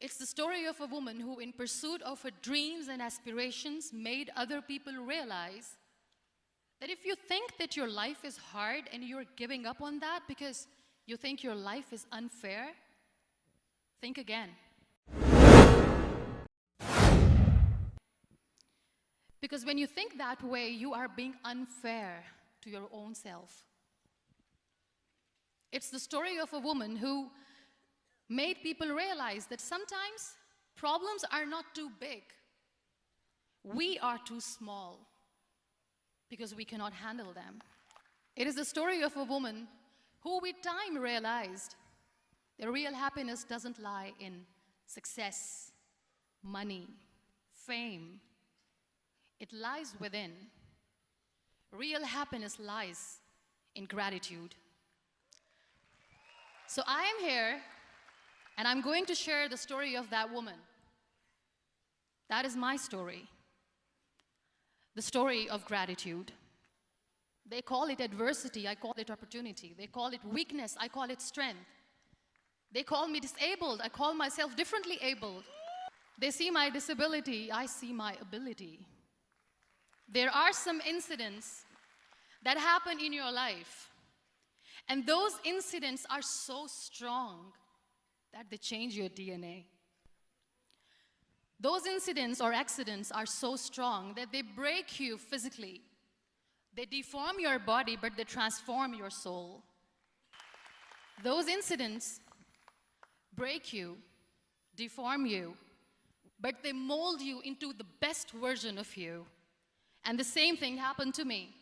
It's the story of a woman who, in pursuit of her dreams and aspirations, made other people realize that if you think that your life is hard and you're giving up on that because you think your life is unfair, think again. Because when you think that way, you are being unfair to your own self. It's the story of a woman who made people realize that sometimes problems are not too big. We are too small because we cannot handle them. It is the story of a woman who with time realized that real happiness doesn't lie in success, money, fame. It lies within. Real happiness lies in gratitude. So I am here, and I'm going to share the story of that woman. That is my story. The story of gratitude. They call it adversity, I call it opportunity. They call it weakness, I call it strength. They call me disabled, I call myself differently abled. They see my disability, I see my ability. There are some incidents that happen in your life, and those incidents are so strong that they change your DNA. Those incidents or accidents are so strong that they break you physically. They deform your body, but they transform your soul. Those incidents break you, deform you, but they mold you into the best version of you. And the same thing happened to me.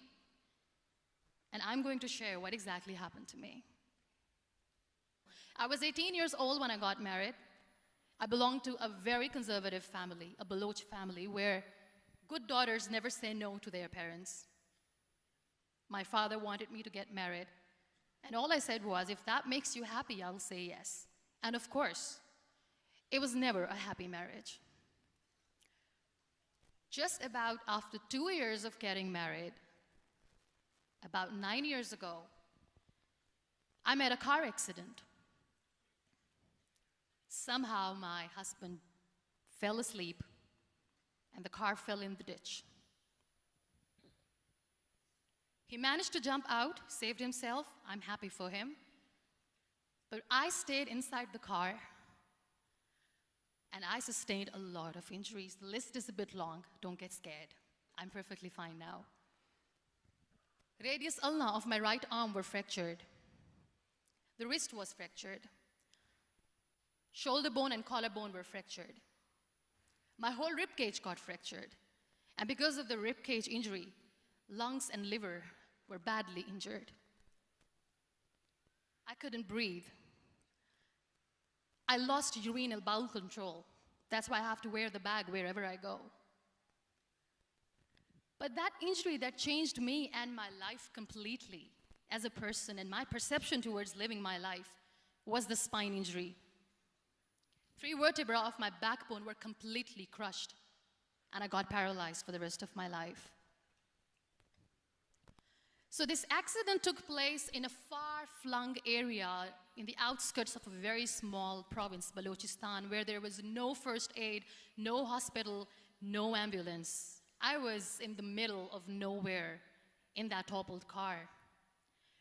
And I'm going to share what exactly happened to me. I was 18 years old when I got married. I belonged to a very conservative family, a Baloch family, where good daughters never say no to their parents. My father wanted me to get married, and all I said was, if that makes you happy, I'll say yes. And of course, it was never a happy marriage. Just about after 2 years of getting married, about 9 years ago, I met a car accident. Somehow my husband fell asleep and the car fell in the ditch. He managed to jump out, saved himself. I'm happy for him. But I stayed inside the car and I sustained a lot of injuries. The list is a bit long. Don't get scared. I'm perfectly fine now. Radius ulna of my right arm were fractured. The wrist was fractured. Shoulder bone and collarbone were fractured. My whole rib cage got fractured. And because of the rib cage injury, lungs and liver were badly injured. I couldn't breathe. I lost urinary bowel control. That's why I have to wear the bag wherever I go. But that injury that changed me and my life completely as a person and my perception towards living my life was the spine injury. 3 vertebrae of my backbone were completely crushed, and I got paralyzed for the rest of my life. So this accident took place in a far-flung area in the outskirts of a very small province, Balochistan, where there was no first aid, no hospital, no ambulance. I was in the middle of nowhere in that toppled car.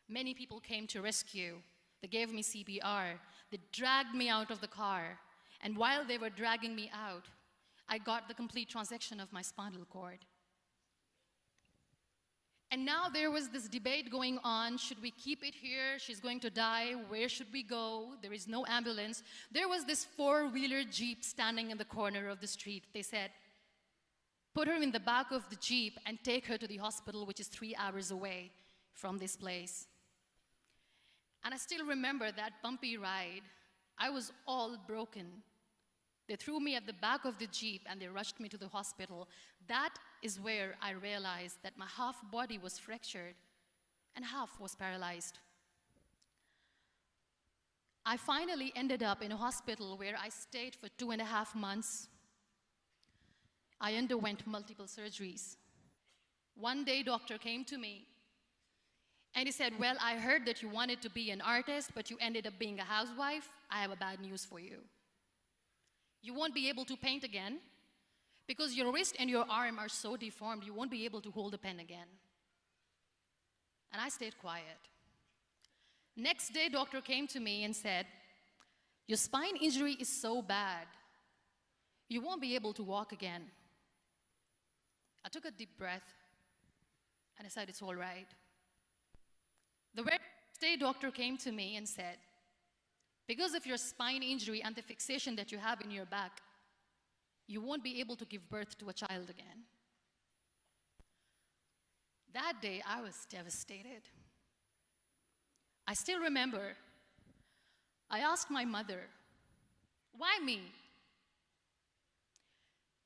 Many people came to rescue. They gave me CPR. They dragged me out of the car. And while they were dragging me out, I got the complete transection of my spinal cord. And now there was this debate going on. Should we keep it here? She's going to die. Where should we go? There is no ambulance. There was this 4-wheeler Jeep standing in the corner of the street. They said, put her in the back of the Jeep and take her to the hospital, which is 3 hours away from this place. And I still remember that bumpy ride. I was all broken. They threw me at the back of the Jeep and they rushed me to the hospital. That is where I realized that my half body was fractured and half was paralyzed. I finally ended up in a hospital where I stayed for 2.5 months. I underwent multiple surgeries. One day, doctor came to me and he said, well, I heard that you wanted to be an artist, but you ended up being a housewife. I have a bad news for you. You won't be able to paint again because your wrist and your arm are so deformed, you won't be able to hold a pen again. And I stayed quiet. Next day, doctor came to me and said, your spine injury is so bad, you won't be able to walk again. I took a deep breath and I said, it's all right. The very next day, doctor came to me and said, because of your spine injury and the fixation that you have in your back, you won't be able to give birth to a child again. That day, I was devastated. I still remember, I asked my mother, why me?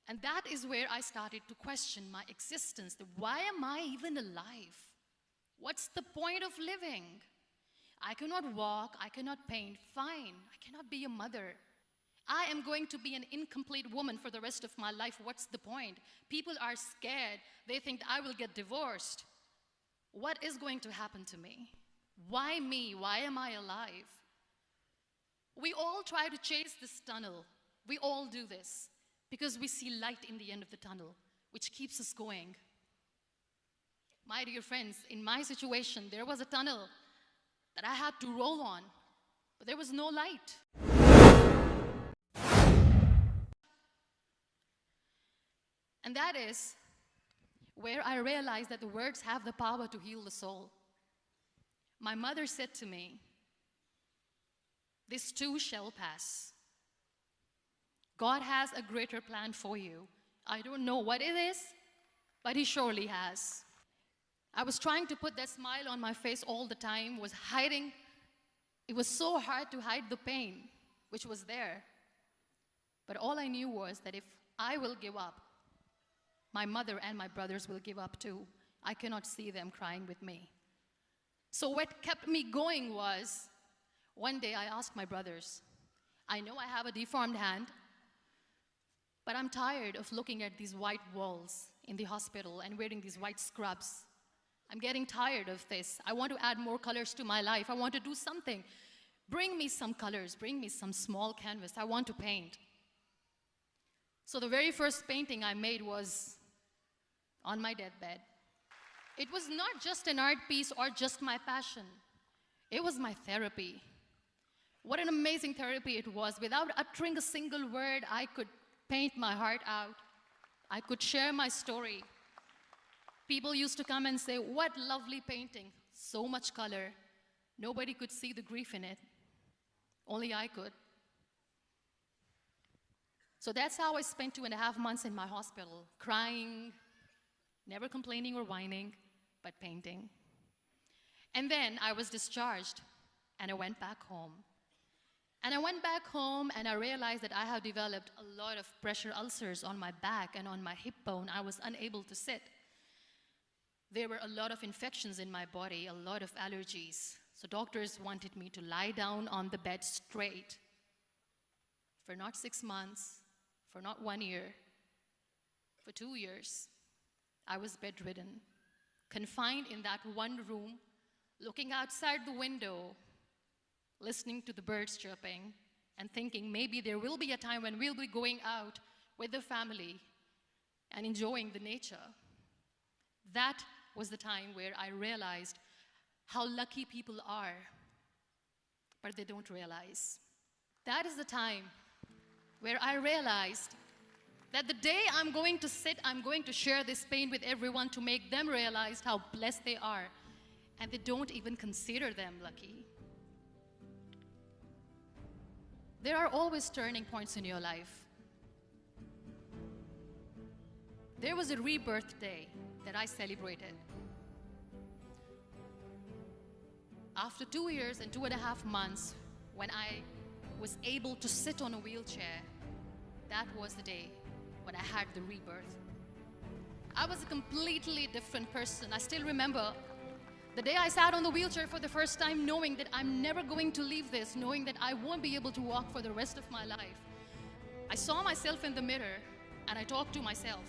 And that is where I started to question my existence. Why am I even alive? What's the point of living? I cannot walk, I cannot paint, fine. I cannot be a mother. I am going to be an incomplete woman for the rest of my life. What's the point? People are scared. They think I will get divorced. What is going to happen to me? Why me? Why am I alive? We all try to chase this tunnel. We all do this because we see light in the end of the tunnel, which keeps us going. My dear friends, in my situation, there was a tunnel that I had to roll on, but there was no light. And that is where I realized that the words have the power to heal the soul. My mother said to me, this too shall pass. God has a greater plan for you. I don't know what it is, but He surely has. I was trying to put that smile on my face all the time, was hiding. It was so hard to hide the pain, which was there. But all I knew was that if I will give up, my mother and my brothers will give up too. I cannot see them crying with me. So what kept me going was, one day I asked my brothers, I know I have a deformed hand, but I'm tired of looking at these white walls in the hospital and wearing these white scrubs. I'm getting tired of this. I want to add more colors to my life. I want to do something. Bring me some colors. Bring me some small canvas. I want to paint. So the very first painting I made was on my deathbed. It was not just an art piece or just my passion. It was my therapy. What an amazing therapy it was. Without uttering a single word, I could paint my heart out. I could share my story. People used to come and say, what lovely painting, so much color. Nobody could see the grief in it. Only I could. So that's how I spent 2.5 months in my hospital, crying, never complaining or whining, but painting. And then I was discharged, and I went back home. And I went back home, and I realized that I have developed a lot of pressure ulcers on my back and on my hip bone. I was unable to sit. There were a lot of infections in my body, a lot of allergies. So doctors wanted me to lie down on the bed straight for not 6 months, for not 1 year, for 2 years. I was bedridden, confined in that one room, looking outside the window, listening to the birds chirping, and thinking maybe there will be a time when we'll be going out with the family and enjoying the nature. That was the time where I realized how lucky people are, but they don't realize. That is the time where I realized that the day I'm going to sit, I'm going to share this pain with everyone to make them realize how blessed they are, and they don't even consider them lucky. There are always turning points in your life. There was a rebirth day that I celebrated. After 2 years and 2.5 months, when I was able to sit on a wheelchair, that was the day when I had the rebirth. I was a completely different person. I still remember the day I sat on the wheelchair for the first time, knowing that I'm never going to leave this, knowing that I won't be able to walk for the rest of my life. I saw myself in the mirror and I talked to myself.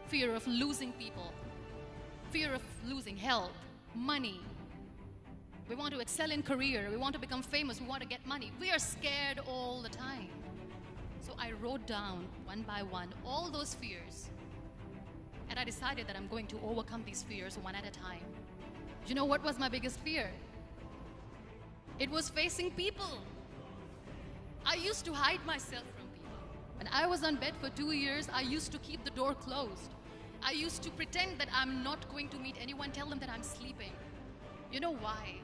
fear of losing people, fear of losing health, money. We want to excel in career, we want to become famous, we want to get money. We are scared all the time. So I wrote down one by one all those fears, and I decided that I'm going to overcome these fears one at a time. You know what was my biggest fear? It was facing people. I used to hide myself from people. When I was on bed for 2 years, I used to keep the door closed. I used to pretend that I'm not going to meet anyone, tell them that I'm sleeping. You know why?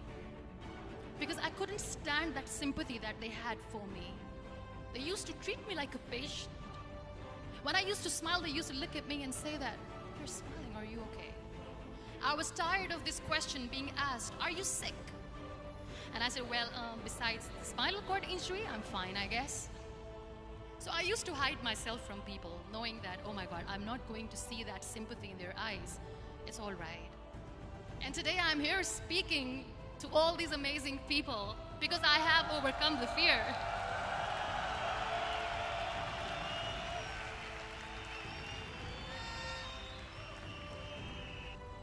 Because I couldn't stand that sympathy that they had for me. They used to treat me like a patient. When I used to smile, they used to look at me and say that, "You're smiling, are you okay?" I was tired of this question being asked, "Are you sick?" And I said, well, besides the spinal cord injury, I'm fine, I guess. So I used to hide myself from people, knowing that, oh my God, I'm not going to see that sympathy in their eyes. It's all right. And today I'm here speaking to all these amazing people because I have overcome the fear.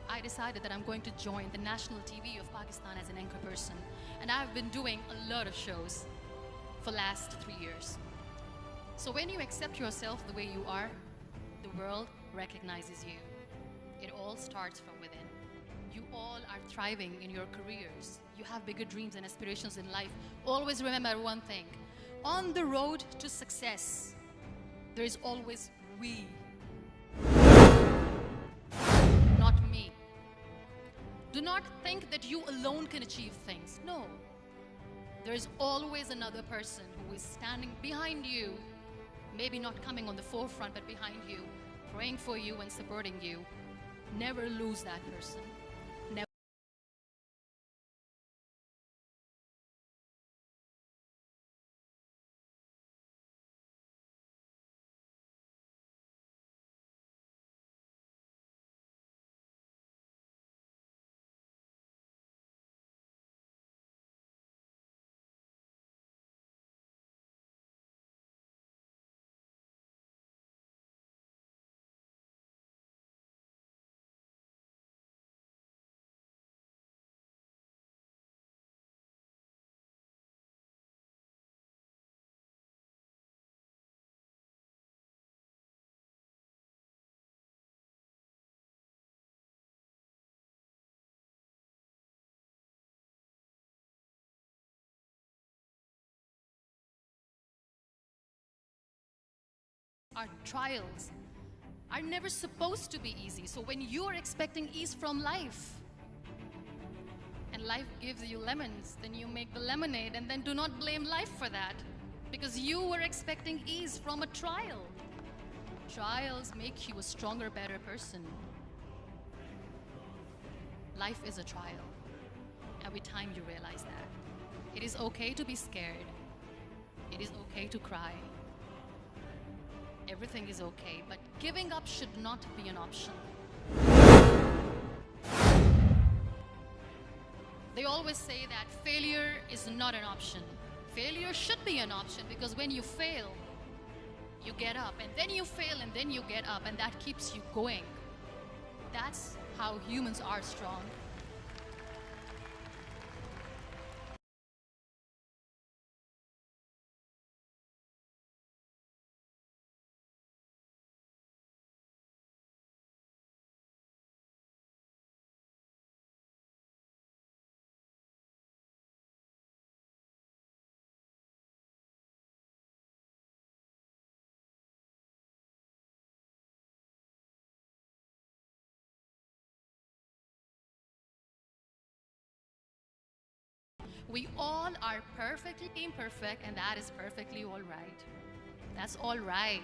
I decided that I'm going to join the national TV of Pakistan as an anchor person. And I've been doing a lot of shows for last 3 years. So when you accept yourself the way you are, the world recognizes you. It all starts from within. You all are thriving in your careers. You have bigger dreams and aspirations in life. Always remember one thing. On the road to success, there is always we, not me. Do not think that you alone can achieve things. No. There is always another person who is standing behind you, maybe not coming on the forefront, but behind you, praying for you and supporting you. Never lose that person. Never. Our trials are never supposed to be easy. So when you are expecting ease from life, and life gives you lemons, then you make the lemonade, and then do not blame life for that, because you were expecting ease from a trial. Trials make you a stronger, better person. Life is a trial. Every time you realize that. It is okay to be scared. It is okay to cry. Everything is okay, but giving up should not be an option. They always say that failure is not an option. Failure should be an option, because when you fail, you get up, and then you fail, and then you get up, and that keeps you going. That's how humans are strong. We all are perfectly imperfect, and that is perfectly all right. That's all right.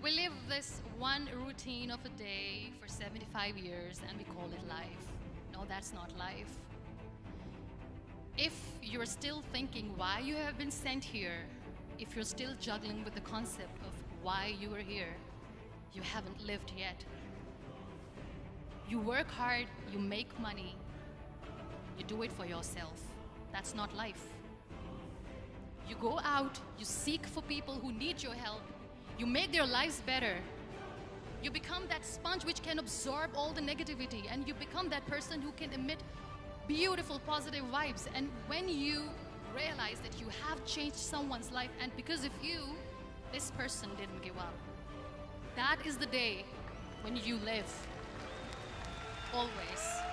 We live this one routine of a day for 75 years and we call it life. No, that's not life. If you're still thinking why you have been sent here, if you're still juggling with the concept of why you are here, you haven't lived yet. You work hard, you make money, you do it for yourself. That's not life. You go out, you seek for people who need your help, you make their lives better. You become that sponge which can absorb all the negativity, and you become that person who can emit beautiful, positive vibes. And when you realize that you have changed someone's life, and because of you, this person didn't give up, that is the day when you live. Always.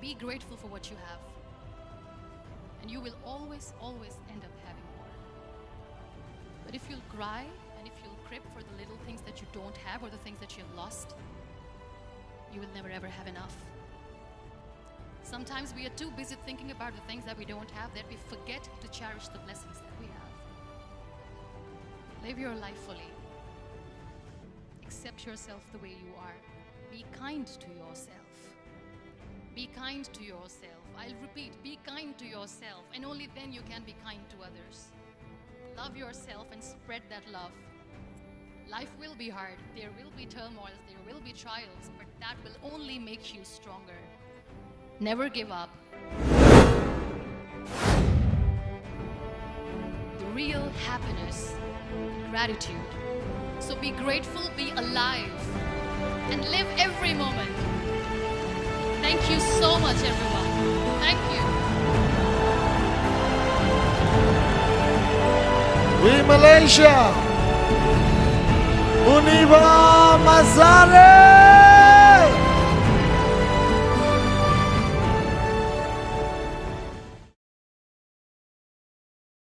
Be grateful for what you have, and you will always, always end up having more. But if you'll cry and if you'll crib for the little things that you don't have or the things that you've lost, you will never ever have enough. Sometimes we are too busy thinking about the things that we don't have that we forget to cherish the blessings that we have. Live your life fully. Accept yourself the way you are. Be kind to yourself. Be kind to yourself. I'll repeat, be kind to yourself, and only then you can be kind to others. Love yourself and spread that love. Life will be hard. There will be turmoils. There will be trials, but that will only make you stronger. Never give up. The real happiness, gratitude. So be grateful, be alive, and live every moment. Thank you so much, everyone. Thank you. We Malaysia. Munibah Mzazai.